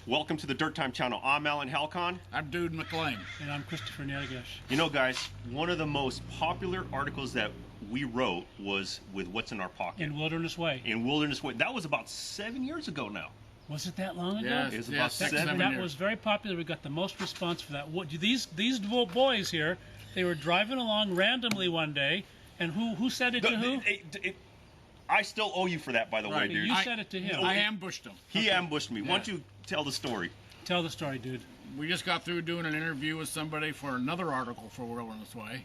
Welcome to the Dirttime channel. I'm Alan Halcon. I'm Dude McLean. And I'm Christopher Nergash. You know, guys, one of the most popular articles that we wrote was with What's in Our Pocket. In Wilderness Way. In Wilderness Way. That was about 7 years ago now. Was it that long ago? Yes, It was about 7 years. That was very popular. We got the most response for that. What, these boys here, they were driving along randomly one day, and who said it to who? I still owe you for that, by the way, dude. You said it to him. I ambushed him. He ambushed me. Why don't you tell the story? Tell the story, dude. We just got through doing an interview with somebody for another article for Wilderness Way.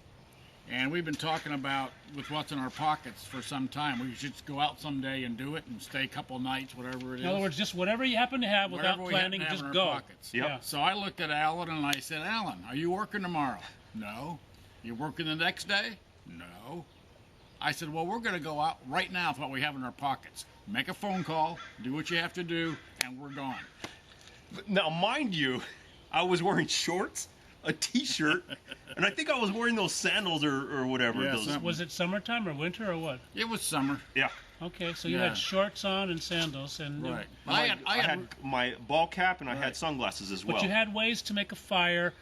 And we've been talking about with what's in our pockets for some time. We should go out someday and do it and stay a couple nights, whatever it is. In other words, just whatever you happen to have without planning, just go. Pockets. Yep. Yeah. So I looked at Alan and I said, Alan, are you working tomorrow? No. You working the next day? No. I said, well, we're going to go out right now with what we have in our pockets. Make a phone call, do what you have to do, and we're gone. Now, mind you, I was wearing shorts, a t-shirt, and I think I was wearing those sandals or whatever. Yeah, those. Was it summertime or winter or what? It was summer. Yeah. Okay, so you Yeah. had shorts on and sandals. And Right. I had my ball cap and I had Right. sunglasses as well. But you had ways to make a fire.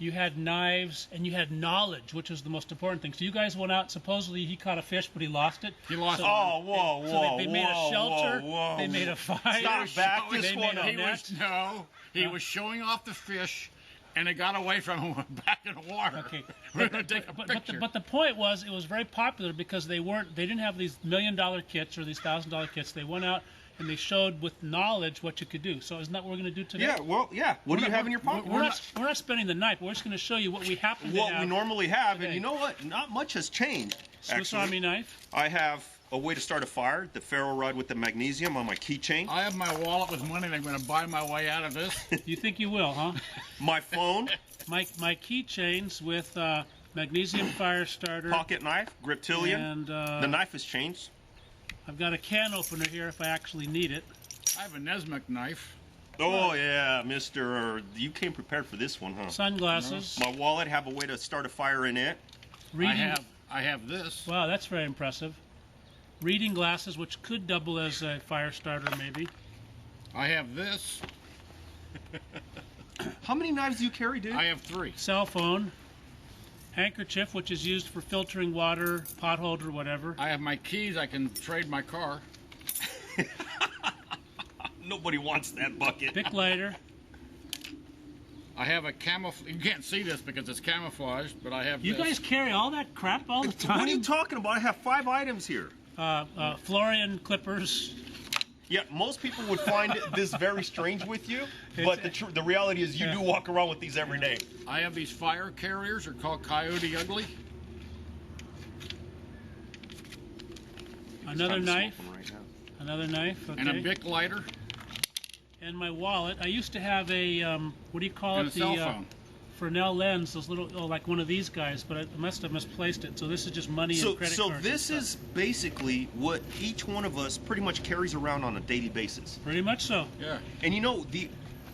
You had knives, and you had knowledge, which was the most important thing. So you guys went out. Supposedly he caught a fish, but he lost it. He lost So, it. Oh, whoa, so whoa, they made a shelter. whoa. They made a fire. Stop, back this They one made up. a net. He was showing off the fish, and it got away from him and went back in the water. Okay, We're going to take a picture. but the point was, it was very popular because they didn't have these $1 million kits or these $1,000 kits. They went out and they showed with knowledge what you could do. So isn't that what we're going to do today? Yeah, well, yeah. What do you have in your pocket? We're not spending the night. But we're just going to show you what we happen to What have. we normally have, today. and you know what? Not much has changed. Swiss actually. Army knife. I have a way to start a fire, the ferro rod with the magnesium on my keychain. I have my wallet with money, and I'm going to buy my way out of this. You think you will, huh? My phone, My keychains with magnesium fire starter. pocket knife, Griptilian. And The knife has changed. I've got a can opener here if I actually need it. I have a Nesmec knife. Oh, yeah, Mr. You came prepared for this one, huh? Sunglasses. My wallet, have a way to start a fire in it. Reading. I have this. Wow, that's very impressive. Reading glasses, which could double as a fire starter, maybe. I have this. How many knives do you carry, dude? I have 3. Cell phone. Handkerchief, which is used for filtering water, pot holder, whatever. I have my keys. I can trade my car. Nobody wants that bucket. Bic lighter. I have a camouflage. You can't see this because it's camouflaged, but I have You this. guys carry all that crap all the time? What are you talking about? I have 5 items here. Florian clippers. Yeah, most people would find this very strange with you, but the reality is you do walk around with these every day. I have these fire carriers. They're called Coyote Ugly. Another Time to knife. smoke one right now. Another knife. Okay. And a Bic lighter. And my wallet. I used to have a what do you call And it? a cell phone. Fresnel lens, those little, like one of these guys, but I must have misplaced it. So this is just money and credit So cards. this is basically what each one of us pretty much carries around on a daily basis. Pretty much so. Yeah. And you know,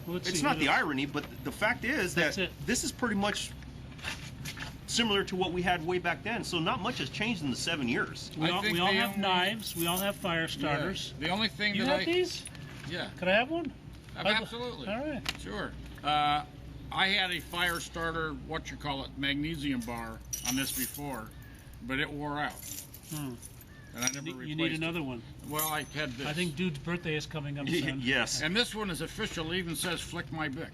Let's it's see, not what the is- irony, but the fact is that That's it. this is pretty much similar to what we had way back then. So not much has changed in the 7 years. We all, think we all the have only- knives. We all have fire starters. Yeah. The only thing You that have these? Yeah. Could I have one? Absolutely. All right. Sure. I had a fire starter, magnesium bar on this before, but it wore out. And I never replaced You need it. another one. Well, I had this. I think Dude's birthday is coming up soon. Yes. And this one is official. It even says "Flick my Bic."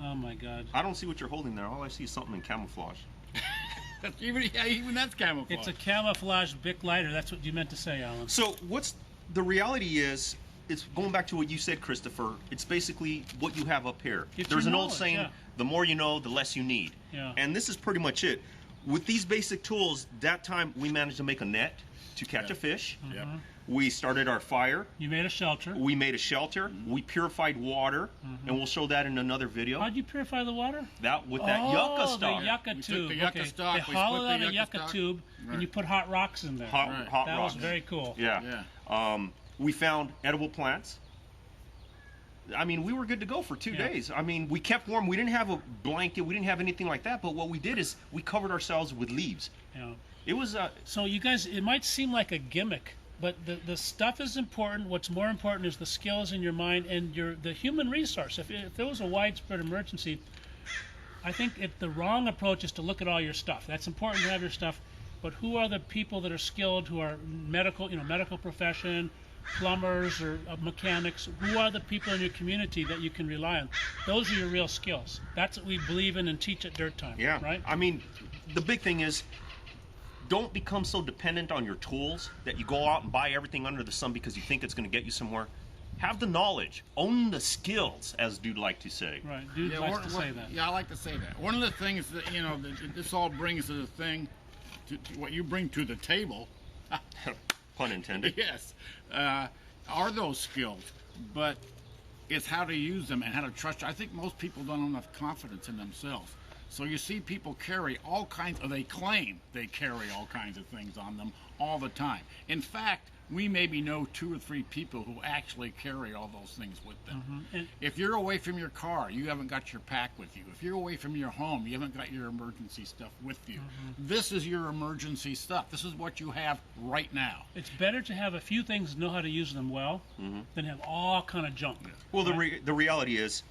Oh my God. I don't see what you're holding there. All I see is something in camouflage. Even that's camouflage. It's a camouflage Bic lighter. That's what you meant to say, Alan. So what's the reality is, it's going back to what you said, Christopher. It's basically what you have up here. It's There's your an old knowledge, saying, yeah. the more you know, the less you need. Yeah. And this is pretty much it. With these basic tools, that time we managed to make a net to catch a fish. Yep. We started our fire. You made a shelter. We made a shelter. We purified water, and we'll show that in another video. How'd you purify the water? That with that yucca the stock. yucca We took tube. the yucca okay. stock, They we hollowed split out the a yucca yucca stock. tube, Right. and you put hot rocks in there. Hot that rocks. was very cool. Yeah. We found edible plants. I mean, we were good to go for 2 days. I mean, we kept warm. We didn't have a blanket. We didn't have anything like that. But what we did is we covered ourselves with leaves. Yeah. It was So you guys, it might seem like a gimmick, But the stuff is important. What's more important is the skills in your mind and the human resource. If there was a widespread emergency, I think the wrong approach is to look at all your stuff. That's important to have your stuff, but who are the people that are skilled, who are medical profession, plumbers or mechanics? Who are the people in your community that you can rely on? Those are your real skills. That's what we believe in and teach at Dirttime. Yeah. Right? I mean, the big thing is, don't become so dependent on your tools that you go out and buy everything under the sun because you think it's going to get you somewhere. Have the knowledge, own the skills, as Dude like to say. Right. Dude likes to say that. Yeah, I like to say that. One of the things that, that this all brings to the thing, to what you bring to the table, Pun intended. yes, are those skills, but it's how to use them and how to trust. I think most people don't have enough confidence in themselves. So you see people carry all kinds, or they claim they carry all kinds of things on them all the time. In fact, we maybe know 2 or 3 people who actually carry all those things with them. Mm-hmm. If you're away from your car, you haven't got your pack with you. If you're away from your home, you haven't got your emergency stuff with you. Mm-hmm. This is your emergency stuff. This is what you have right now. It's better to have a few things and know how to use them well than have all kind of junk. Well, the reality is,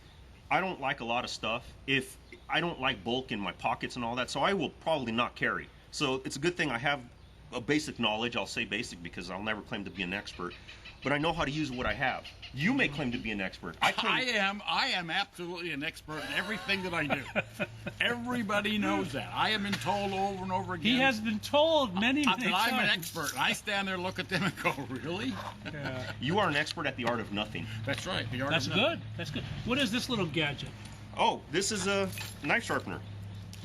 I don't like a lot of stuff. If I don't like bulk in my pockets and all that, so I will probably not carry. So it's a good thing I have a basic knowledge. I'll say basic because I'll never claim to be an expert, but I know how to use what I have. You may claim to be an expert. I am absolutely an expert in everything that I do. Everybody knows that. I have been told over and over again. He has been told many that times. I'm an expert. And I stand there, look at them, and go, "Really?" Yeah. You are an expert at the art of nothing. That's right. The art That's of good. nothing. That's good. What is this little gadget? Oh, this is a knife sharpener.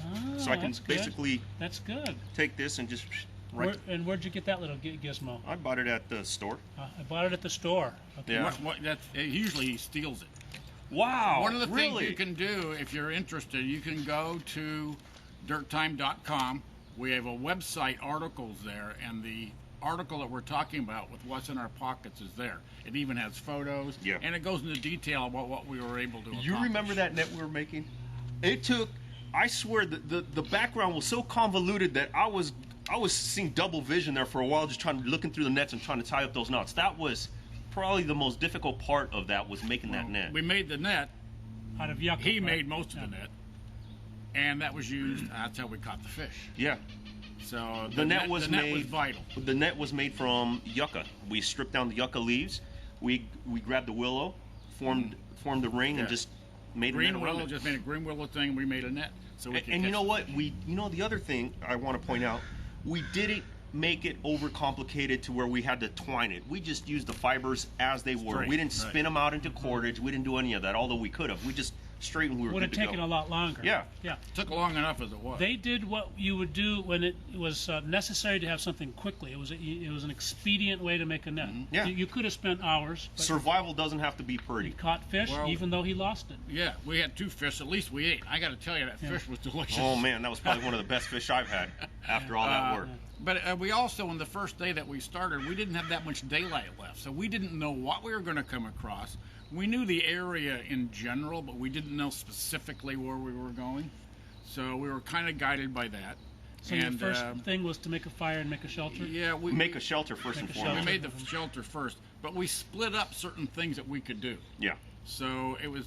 Oh, So I can that's good. basically That's good. take this and just right. Where'd you get that little gizmo? I bought it at the store. I bought it at the store. Okay. Yeah. Usually he steals it. Wow. One of the things really? you can do, if you're interested, you can go to dirttime.com. We have a website, articles there, and the article that we're talking about with what's in our pockets is there. It even has photos, Yeah. and it goes into detail about what we were able to accomplish. You remember that net we were making? It took, I swear, the background was so convoluted that I was seeing double vision there for a while, just looking through the nets and trying to tie up those knots. That was probably the most difficult part of that, was making that net. We made the net. Out of yucca. He right? made most of the net, and that was used. That's how we caught the fish. Yeah. So The net was net made. was vital. The net was made from yucca. We stripped down the yucca leaves. We grabbed the willow, formed the ring, and Yeah. just made a net Green around willow, it. just made a green willow thing. We made a net, so we could. And you catch know the what? fish. The other thing I want to point out, we didn't make it overcomplicated to where we had to twine it. We just used the fibers as they were. Straight, We didn't right. spin them out into cordage. We didn't do any of that, although we could have. We just straightened. We were Would have good to taken go. a lot longer. Yeah. Yeah. Took long enough as it was. They did what you would do when it was necessary to have something quickly. It was an expedient way to make a net. Yeah. You could have spent hours. But Survival doesn't have to be pretty. he caught fish, Well- even though he lost it. Yeah, we had 2 fish. At least we ate. I got to tell you, that fish was delicious. Oh man, that was probably one of the best fish I've had after all that work. But we also, on the first day that we started, we didn't have that much daylight left, so we didn't know what we were going to come across. We knew the area in general, but we didn't know specifically where we were going. So we were kind of guided by that. So your first thing was to make a fire and make a shelter? Yeah, we Make a shelter first Make and a foremost. shelter. we made the shelter first, but we split up certain things that we could do. Yeah. So it was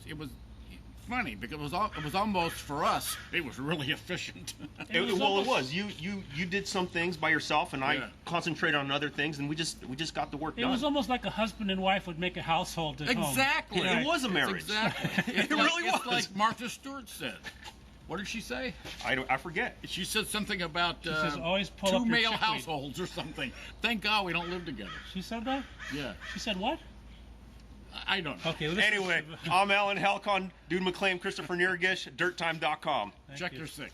funny because it was almost, for us, it was really efficient. It was. You did some things by yourself, and I Yeah. concentrated on other things, and we just got the work It done. was almost like a husband and wife would make a household at home. Exactly. It was a marriage. Exactly. It really It's was. like Martha Stewart said. What did she say? I forget. She said something about She says, always pull 2 up your male chickweed. households or something. Thank God we don't live together. She said that? Yeah. She said what? I don't know. Okay. Well, this Anyway, I'm Alan Halcon, Dude McClain, Christopher Nirgish, Dirttime.com. Thank Check you. your 6.